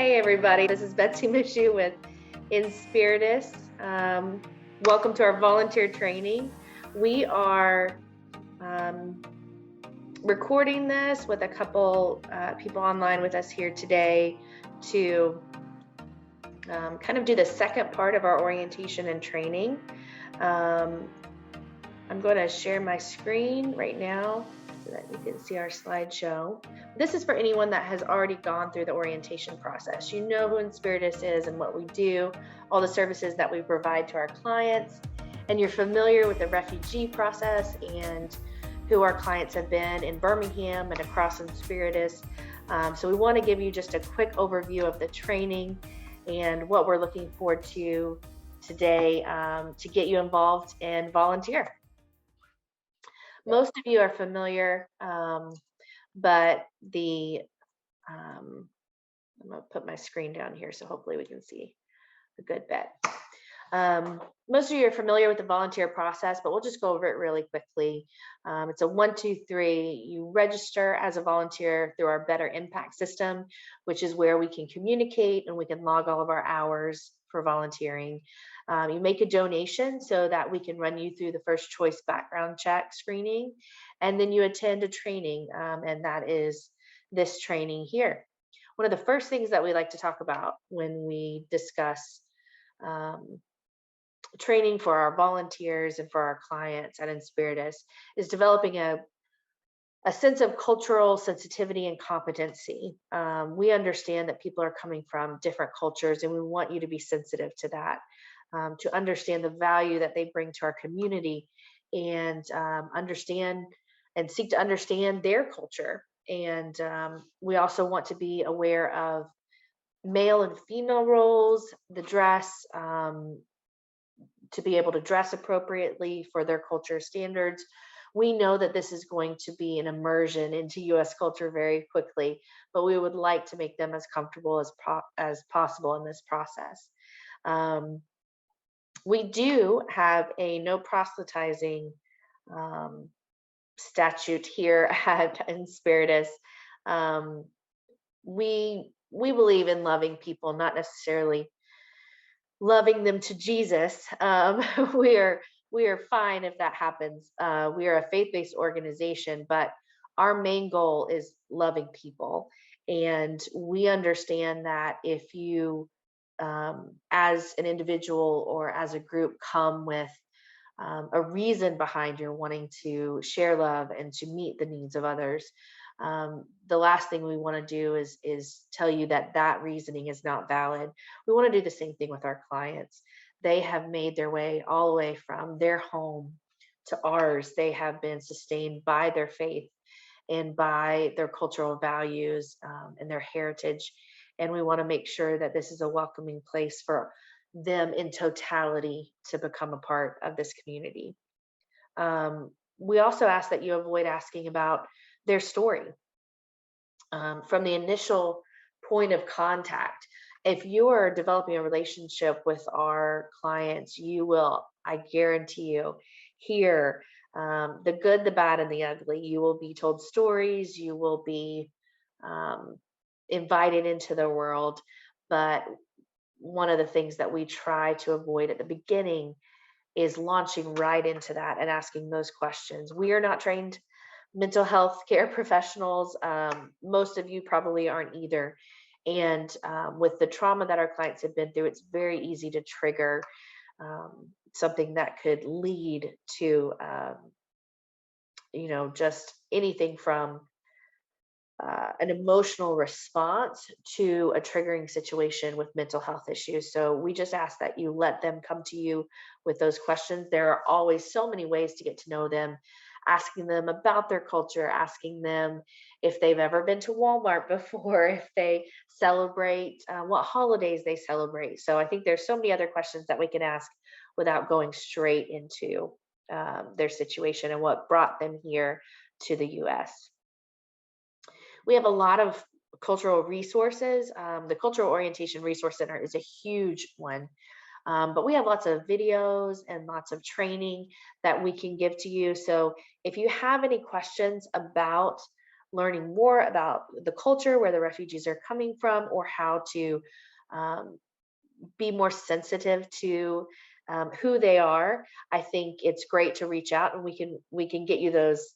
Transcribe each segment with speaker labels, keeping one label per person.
Speaker 1: Hey everybody, this is Betsy Mishu with Inspiritus. Welcome to our volunteer training. We are recording this with a couple people online with us here today to kind of do the second part of our orientation and training. I'm going to share my screen right now so that you can see our slideshow. This is for anyone that has already gone through the orientation process. You know who Inspiritus is and what we do, all the services that we provide to our clients, and you're familiar with the refugee process and who our clients have been in Birmingham and across Inspiritus. So we want to give you just a quick overview of the training and what we're looking forward to today to get you involved and volunteer. Most of you are familiar, but I'm going to put my screen down here so hopefully we can see a good bit. Most of you are familiar with the volunteer process, but we'll just go over it really quickly. It's a 1, 2, 3. You register as a volunteer through our Better Impact system, which is where we can communicate and we can log all of our hours for volunteering. You make a donation so that we can run you through the first choice background check screening, and then you attend a training, and that is this training here. One of the first things that we like to talk about when we discuss training for our volunteers and for our clients at Inspiritus is developing a sense of cultural sensitivity and competency. We understand that people are coming from different cultures, and we want you to be sensitive to that, to understand the value that they bring to our community, and understand and seek to understand their culture. And we also want to be aware of male and female roles, the dress, to be able to dress appropriately for their culture standards. We know that this is going to be an immersion into U.S. culture very quickly, but we would like to make them as comfortable as possible in this process. We do have a no proselytizing statute here at Inspiritus. We believe in loving people, not necessarily loving them to Jesus. We are fine if that happens. We are a faith-based organization, but our main goal is loving people. And we understand that if you, as an individual or as a group, come with a reason behind your wanting to share love and to meet the needs of others, the last thing we want to do is tell you that reasoning is not valid. We want to do the same thing with our clients. They have made their way all the way from their home to ours. They have been sustained by their faith and by their cultural values and their heritage. And we want to make sure that this is a welcoming place for them in totality to become a part of this community. We also ask that you avoid asking about their story from the initial point of contact. If you are developing a relationship with our clients, you will, I guarantee you, hear the good, the bad, and the ugly. You will be told stories. You will be invited into their world. But one of the things that we try to avoid at the beginning is launching right into that and asking those questions. We are not trained mental health care professionals. Most of you probably aren't either. And with the trauma that our clients have been through, it's very easy to trigger something that could lead to, just anything from an emotional response to a triggering situation with mental health issues. So we just ask that you let them come to you with those questions. There are always so many ways to get to know them, asking them about their culture, asking them if they've ever been to Walmart before, if they celebrate, what holidays they celebrate. So I think there's so many other questions that we can ask without going straight into their situation and what brought them here to the U.S. We have a lot of cultural resources. The Cultural Orientation Resource Center is a huge one, but we have lots of videos and lots of training that we can give to you. So if you have any questions about learning more about the culture, where the refugees are coming from, or how to um, be more sensitive to who they are, I think it's great to reach out, and we can get you those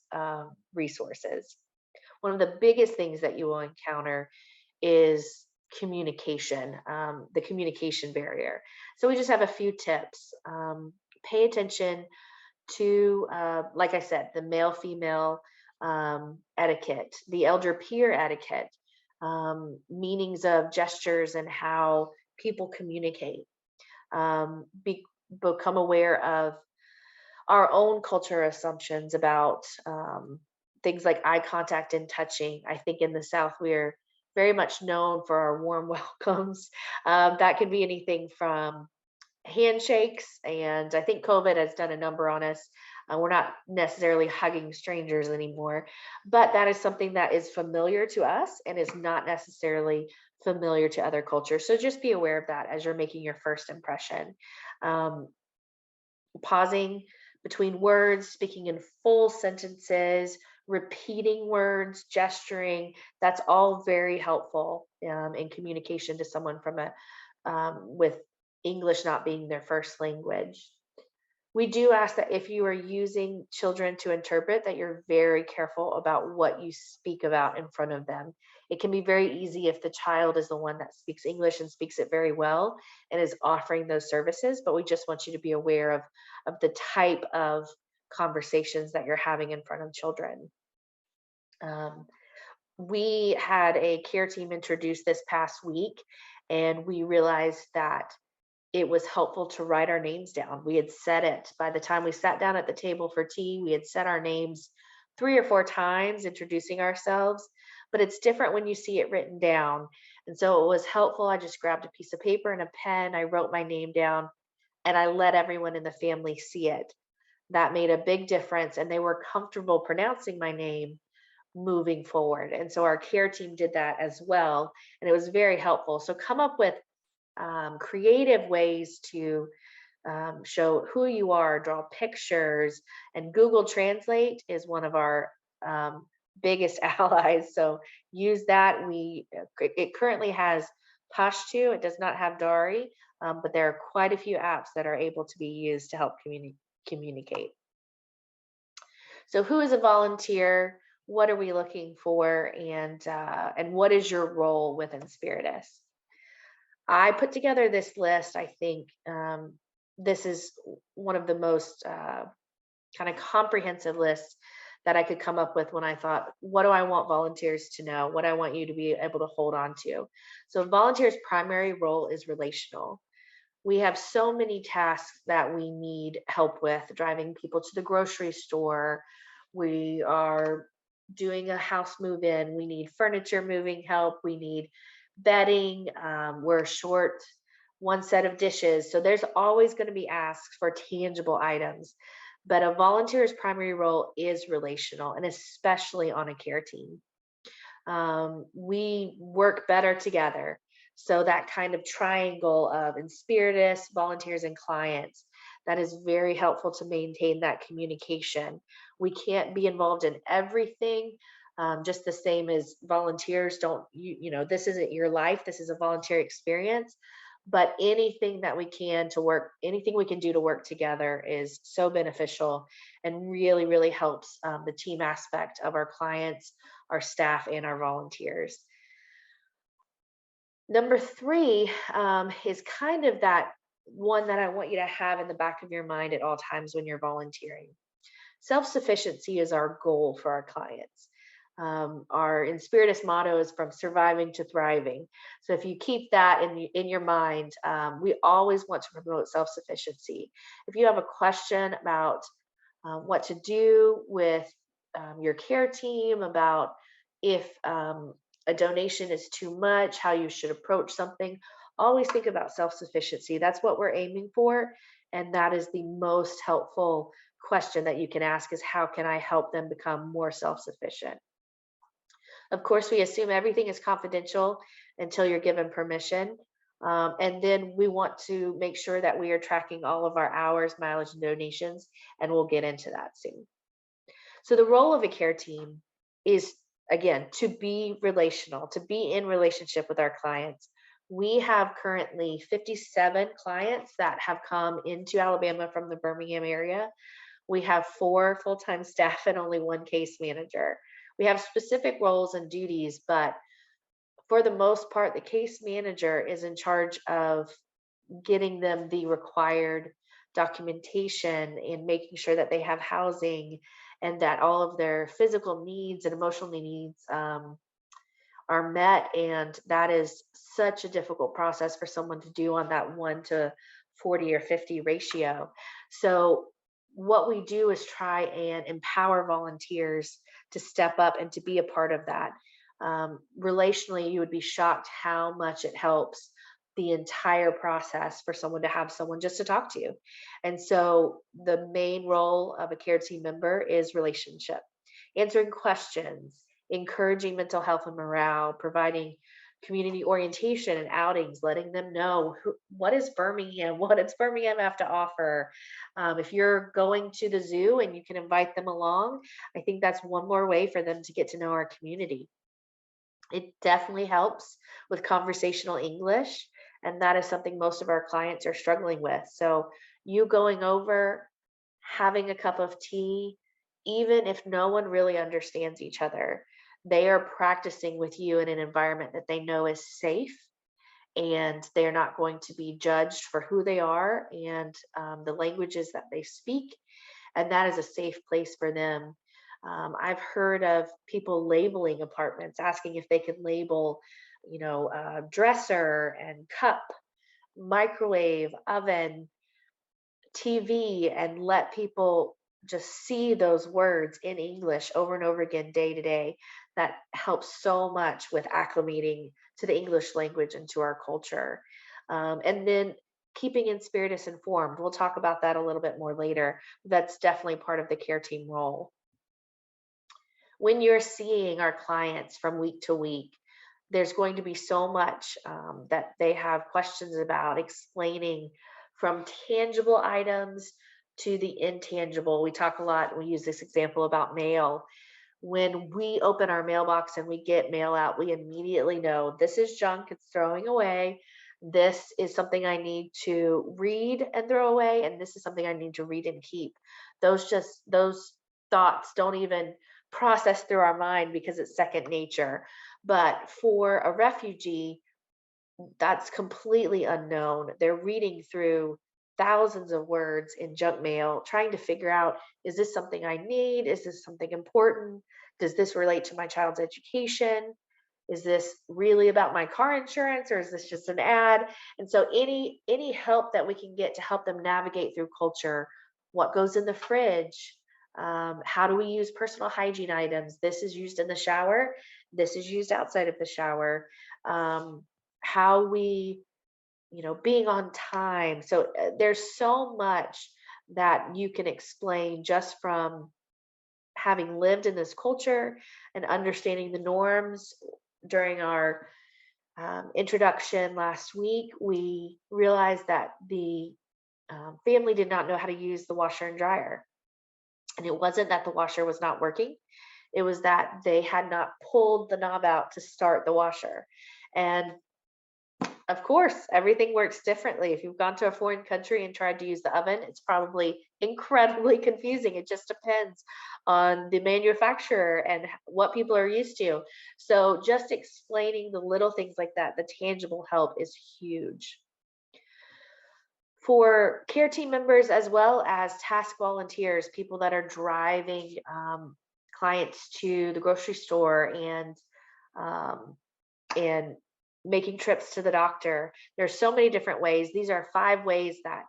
Speaker 1: resources. One of the biggest things that you will encounter is communication, the communication barrier. So we just have a few tips. Pay attention to, like I said, the male female etiquette, the elder peer etiquette, meanings of gestures and how people communicate. Become aware of our own culture assumptions about things like eye contact and touching. I think in the South, we're very much known for our warm welcomes. That can be anything from handshakes, and I think COVID has done a number on us. We're not necessarily hugging strangers anymore, but that is something that is familiar to us and is not necessarily familiar to other cultures. So just be aware of that as you're making your first impression. Um, Pausing between words, speaking in full sentences, repeating words, gesturing, that's all very helpful in communication to someone from a with English not being their first language. We do ask that if you are using children to interpret, that you're very careful about what you speak about in front of them. It can be very easy if the child is the one that speaks English and speaks it very well and is offering those services, but we just want you to be aware of the type of conversations that you're having in front of children. Um, we had a care team introduced this past week, and we realized that it was helpful to write our names down. We had said it by the time we sat down at the table for tea, we had said our names 3 or 4 times, introducing ourselves, but it's different when you see it written down. And so it was helpful. I just grabbed a piece of paper and a pen, I wrote my name down, and I let everyone in the family see it. That made a big difference, and they were comfortable pronouncing my name moving forward. And so our care team did that as well, and it was very helpful. So come up with creative ways to show who you are, draw pictures, and Google Translate is one of our biggest allies. So use that. It currently has Pashto. It does not have Dari, but there are quite a few apps that are able to be used to help communicate. So, who is a volunteer? What are we looking for, and what is your role with Inspiritus? I put together this list. I think this is one of the most kind of comprehensive lists that I could come up with when I thought, what do I want volunteers to know? What I want you to be able to hold on to. So, volunteers' primary role is relational. We have so many tasks that we need help with, driving people to the grocery store. We are doing a house move in. We need furniture moving help. We need bedding. We're short one set of dishes. So there's always going to be asks for tangible items. But a volunteer's primary role is relational, and especially on a care team. We work better together. So that kind of triangle of Inspiritus, volunteers, and clients, that is very helpful to maintain that communication. We can't be involved in everything. Just the same as volunteers don't, this isn't your life. This is a volunteer experience. But anything that we can to work, anything we can do to work together is so beneficial and really, really helps the team aspect of our clients, our staff, and our volunteers. Number three is kind of that one that I want you to have in the back of your mind at all times when you're volunteering. Self-sufficiency is our goal for our clients. Our Inspiritus motto is from surviving to thriving. So if you keep that in your mind, we always want to promote self-sufficiency. If you have a question about what to do with your care team, about if a donation is too much, how you should approach something, always think about self-sufficiency. That's what we're aiming for, and that is the most helpful question that you can ask, is how can I help them become more self-sufficient? Of course, we assume everything is confidential until you're given permission. And then we want to make sure that we are tracking all of our hours, mileage, and donations, and we'll get into that soon. So the role of a care team is again, to be relational, to be in relationship with our clients. We have currently 57 clients that have come into Alabama from the Birmingham area. We have 4 full-time staff and only 1 case manager. We have specific roles and duties, but for the most part, the case manager is in charge of getting them the required documentation and making sure that they have housing and that all of their physical needs and emotional needs are met. And that is such a difficult process for someone to do on that 1 to 40 or 50 ratio. So what we do is try and empower volunteers to step up and to be a part of that. Relationally, you would be shocked how much it helps the entire process for someone to have someone just to talk to. And so the main role of a care team member is relationship, answering questions, encouraging mental health and morale, providing community orientation and outings, letting them know what is Birmingham, what does Birmingham have to offer. If you're going to the zoo and you can invite them along, I think that's one more way for them to get to know our community. It definitely helps with conversational English, and that is something most of our clients are struggling with. So, you going over, having a cup of tea, even if no one really understands each other, they are practicing with you in an environment that they know is safe, and they're not going to be judged for who they are and the languages that they speak, and that is a safe place for them. I've heard of people labeling apartments, asking if they can label, dresser and cup, microwave, oven, TV, and let people just see those words in English over and over again, day to day. That helps so much with acclimating to the English language and to our culture. And then keeping Inspiritus informed. We'll talk about that a little bit more later. That's definitely part of the care team role. When you're seeing our clients from week to week, there's going to be so much that they have questions about, explaining from tangible items to the intangible. We talk a lot, we use this example about mail. When we open our mailbox and we get mail out, we immediately know this is junk, it's throwing away. This is something I need to read and throw away, and this is something I need to read and keep. Those thoughts don't even process through our mind because it's second nature. But for a refugee, that's completely unknown. They're reading through thousands of words in junk mail, trying to figure out, is this something I need? Is this something important? Does this relate to my child's education? Is this really about my car insurance, or is this just an ad? And so any help that we can get to help them navigate through culture, what goes in the fridge, how do we use personal hygiene items? This is used in the shower. This is used outside of the shower. How we, being on time. So there's so much that you can explain just from having lived in this culture and understanding the norms. During our introduction last week, we realized that the family did not know how to use the washer and dryer. And it wasn't that the washer was not working, it was that they had not pulled the knob out to start the washer. And of course, everything works differently. If you've gone to a foreign country and tried to use the oven, it's probably incredibly confusing. It just depends on the manufacturer and what people are used to. So, just explaining the little things like that, the tangible help is huge. For care team members as well as task volunteers, people that are driving clients to the grocery store um, and making trips to the doctor. There's so many different ways. These are 5 ways that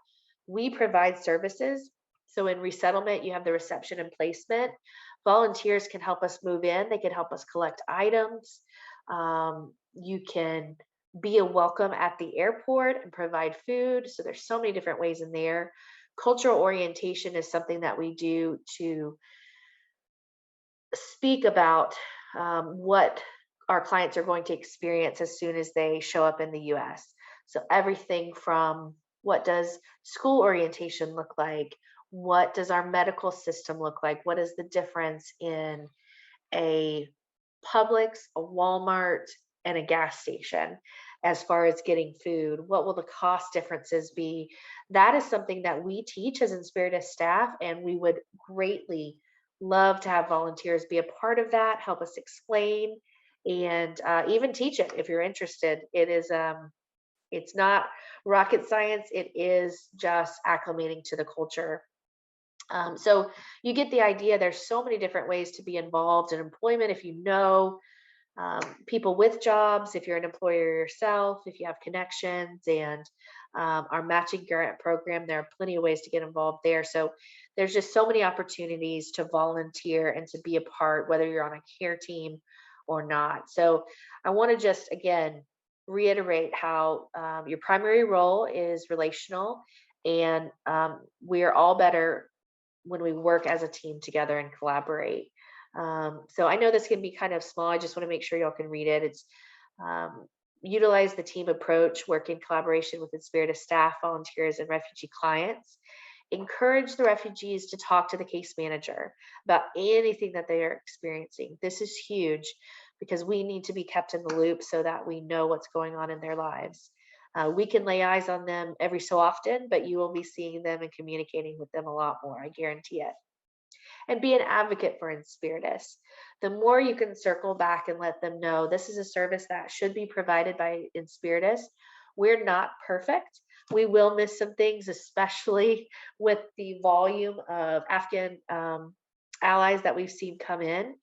Speaker 1: we provide services. So in resettlement, you have the reception and placement. Volunteers can help us move in. They can help us collect items. You can be a welcome at the airport and provide food. So there's so many different ways in there. Cultural orientation is something that we do to speak about what our clients are going to experience as soon as they show up in the US. So everything from, what does school orientation look like? What does our medical system look like? What is the difference in a Publix, a Walmart, and a gas station as far as getting food? What will the cost differences be? That is something that we teach as Inspiritus staff, and we would greatly love to have volunteers be a part of that, help us explain, and even teach it if you're interested. It's not rocket science. It is just acclimating to the culture. So you get the idea. There's so many different ways to be involved in employment if you know people with jobs, if you're an employer yourself, if you have connections, and our matching grant program, there are plenty of ways to get involved there. So there's just so many opportunities to volunteer and to be a part, whether you're on a care team or not. So I want to just again reiterate how your primary role is relational, and we are all better when we work as a team together and collaborate. So I know this can be kind of small. I just want to make sure y'all can read it. It's um, utilize the team approach, work in collaboration with Inspiritus staff, volunteers, and refugee clients. Encourage the refugees to talk to the case manager about anything that they are experiencing. This is huge because we need to be kept in the loop so that we know what's going on in their lives. We can lay eyes on them every so often, but you will be seeing them and communicating with them a lot more. I guarantee it. And be an advocate for Inspiritus. The more you can circle back and let them know this is a service that should be provided by Inspiritus. We're not perfect. We will miss some things, especially with the volume of Afghan allies that we've seen come in.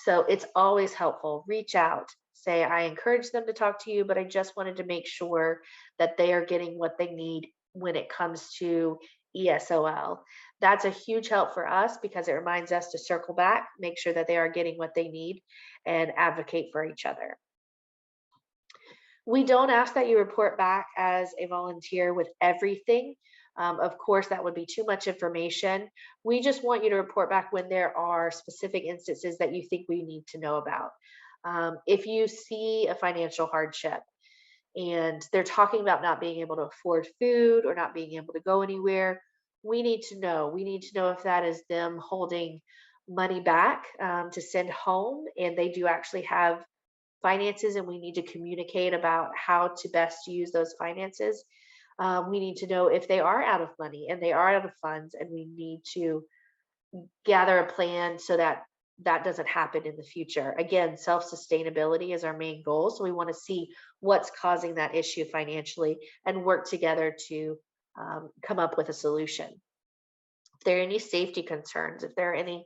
Speaker 1: So it's always helpful. Reach out. Say, I encourage them to talk to you, but I just wanted to make sure that they are getting what they need when it comes to ESOL. That's a huge help for us because it reminds us to circle back, make sure that they are getting what they need, and advocate for each other. We don't ask that you report back as a volunteer with everything. Of course, that would be too much information. We just want you to report back when there are specific instances that you think we need to know about. If you see a financial hardship, and they're talking about not being able to afford food or not being able to go anywhere, we need to know. We need to know if that is them holding money back to send home, and they do actually have finances, and we need to communicate about how to best use those finances. We need to know if they are out of money and they are out of funds, and we need to gather a plan so that that doesn't happen in the future. Again, self-sustainability is our main goal. So we want to see what's causing that issue financially and work together to come up with a solution. If there are any safety concerns, if there are any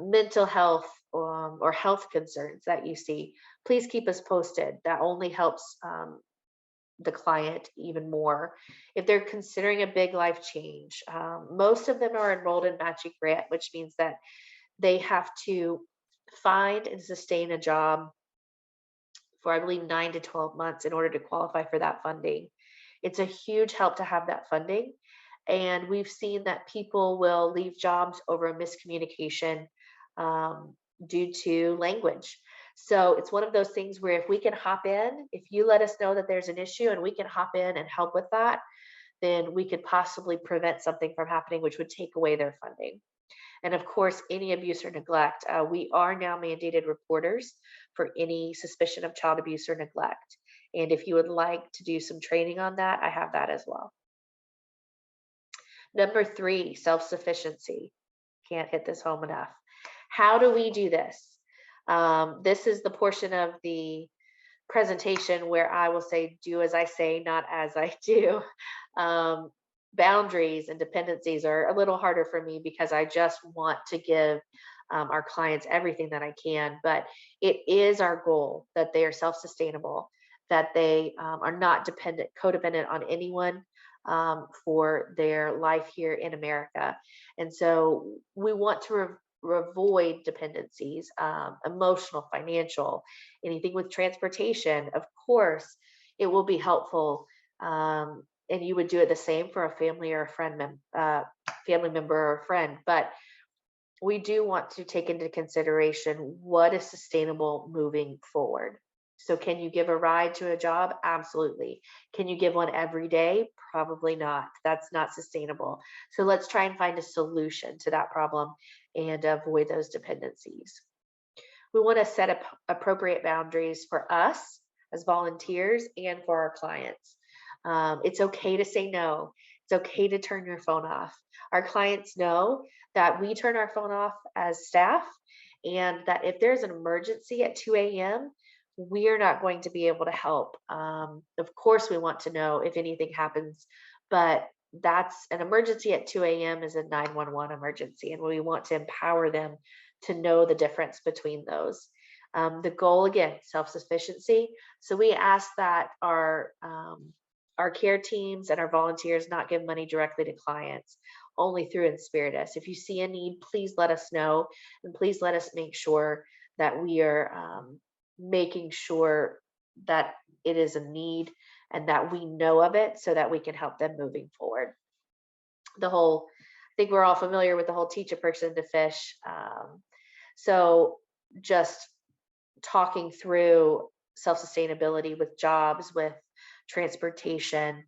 Speaker 1: mental health or health concerns that you see, please keep us posted. That only helps the client even more. If they're considering a big life change, most of them are enrolled in matching grant, which means that they have to find and sustain a job for, I believe, 9 to 12 months in order to qualify for that funding. It's a huge help to have that funding. And we've seen that people will leave jobs over a miscommunication due to language. So it's one of those things where if we can hop in, if you let us know that there's an issue and we can hop in and help with that, then we could possibly prevent something from happening, which would take away their funding. And of course, any abuse or neglect. We are now mandated reporters for any suspicion of child abuse or neglect. And if you would like to do some training on that, I have that as well. Number 3, self-sufficiency. Can't hit this home enough. How do we do this? This is the portion of the presentation where I will say, do as I say, not as I do. Boundaries and dependencies are a little harder for me because I just want to give our clients everything that I can. But it is our goal that they are self-sustainable, that they are not codependent on anyone for their life here in America. And so we want to avoid dependencies, emotional, financial, anything with transportation. Of course, it will be helpful. And you would do it the same for a family or a family member or a friend. But we do want to take into consideration what is sustainable moving forward. So can you give a ride to a job? Absolutely. Can you give one every day? Probably not. That's not sustainable. So let's try and find a solution to that problem and avoid those dependencies. We want to set up appropriate boundaries for us as volunteers and for our clients. It's okay to say no. It's okay to turn your phone off. Our clients know that we turn our phone off as staff, and that if there's an emergency at 2 a.m., we are not going to be able to help. Of course, we want to know if anything happens, but that's an emergency at 2 a.m. is a 911 emergency, and we want to empower them to know the difference between those. The goal, again, self-sufficiency. So we ask that our care teams and our volunteers not give money directly to clients, only through Inspiritus. If you see a need, please let us know, and please let us make sure that we are making sure that it is a need and that we know of it so that we can help them moving forward. I think we're all familiar with the whole teach a person to fish. So just talking through self-sustainability with jobs, with transportation,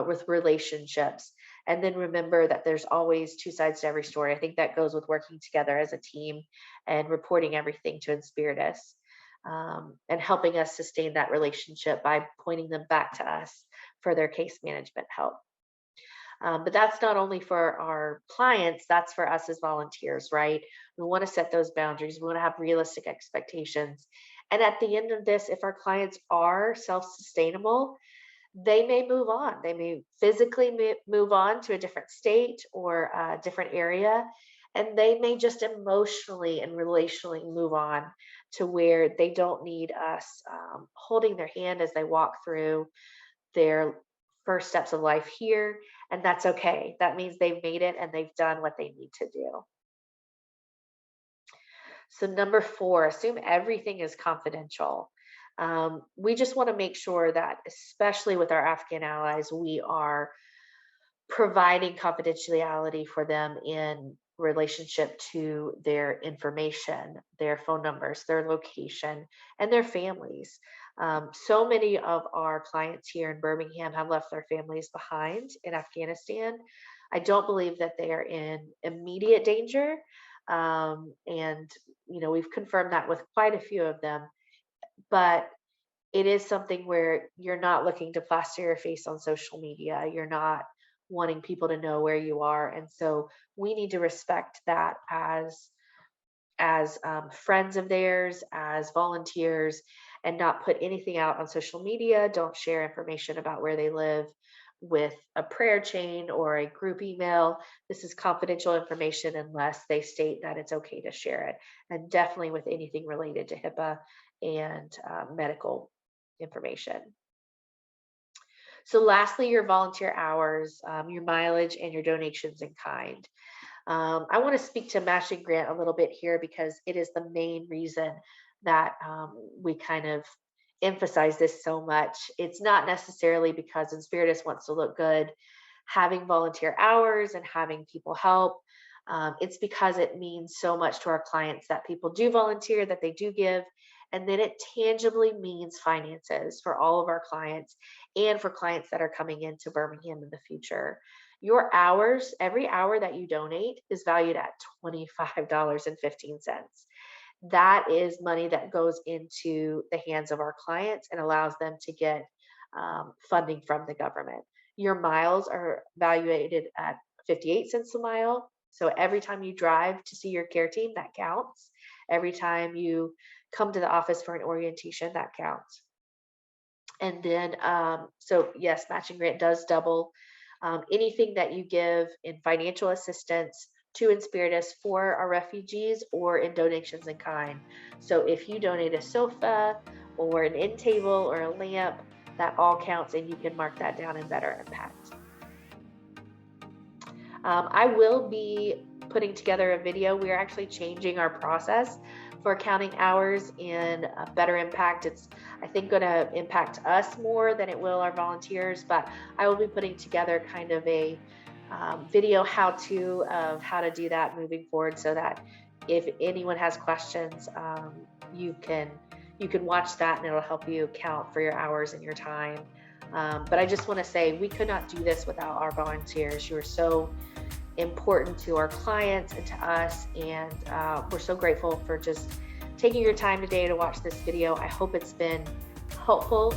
Speaker 1: with relationships. And then remember that there's always two sides to every story. I think that goes with working together as a team and reporting everything to Inspiritus, and helping us sustain that relationship by pointing them back to us for their case management help. But that's not only for our clients, that's for us as volunteers, right? We want to set those boundaries. We want to have realistic expectations. And at the end of this, if our clients are self-sustainable, they may move on. They may physically move on to a different state or a different area, and they may just emotionally and relationally move on to where they don't need us holding their hand as they walk through their first steps of life here. And that's okay. That means they've made it and they've done what they need to do. So number 4, assume everything is confidential. We just want to make sure that, especially with our Afghan allies, we are providing confidentiality for them in relationship to their information, their phone numbers, their location, and their families. So many of our clients here in Birmingham have left their families behind in Afghanistan. I don't believe that they are in immediate danger. And, we've confirmed that with quite a few of them, but it is something where you're not looking to plaster your face on social media. You're not wanting people to know where you are. And so we need to respect that as friends of theirs, as volunteers, and not put anything out on social media. Don't share information about where they live with a prayer chain or a group email. This is confidential information unless they state that it's okay to share it, and definitely with anything related to HIPAA and medical information. So lastly, your volunteer hours, your mileage, and your donations in kind. I want to speak to matching grant a little bit here because it is the main reason that we kind of emphasize this so much. It's not necessarily because Inspiritus wants to look good having volunteer hours and having people help. It's because it means so much to our clients that people do volunteer, that they do give, and then it tangibly means finances for all of our clients and for clients that are coming into Birmingham in the future. Your hours, every hour that you donate is valued at $25.15. That is money that goes into the hands of our clients and allows them to get funding from the government. Your miles are valuated at 58 cents a mile. So every time you drive to see your care team, that counts. Every time you come to the office for an orientation, that counts. And then, so yes, matching grant does double anything that you give in financial assistance to Inspiritus for our refugees or in donations in kind. So if you donate a sofa or an end table or a lamp, that all counts and you can mark that down in better impact. I will be putting together a video. We are actually changing our process for counting hours in better impact. It's, I think, going to impact us more than it will our volunteers, but I will be putting together kind of a video how-to of how to do that moving forward, so that if anyone has questions, you can watch that and it'll help you count for your hours and your time. But I just want to say we could not do this without our volunteers. You are so important to our clients and to us, and we're so grateful for just taking your time today to watch this video. I hope it's been helpful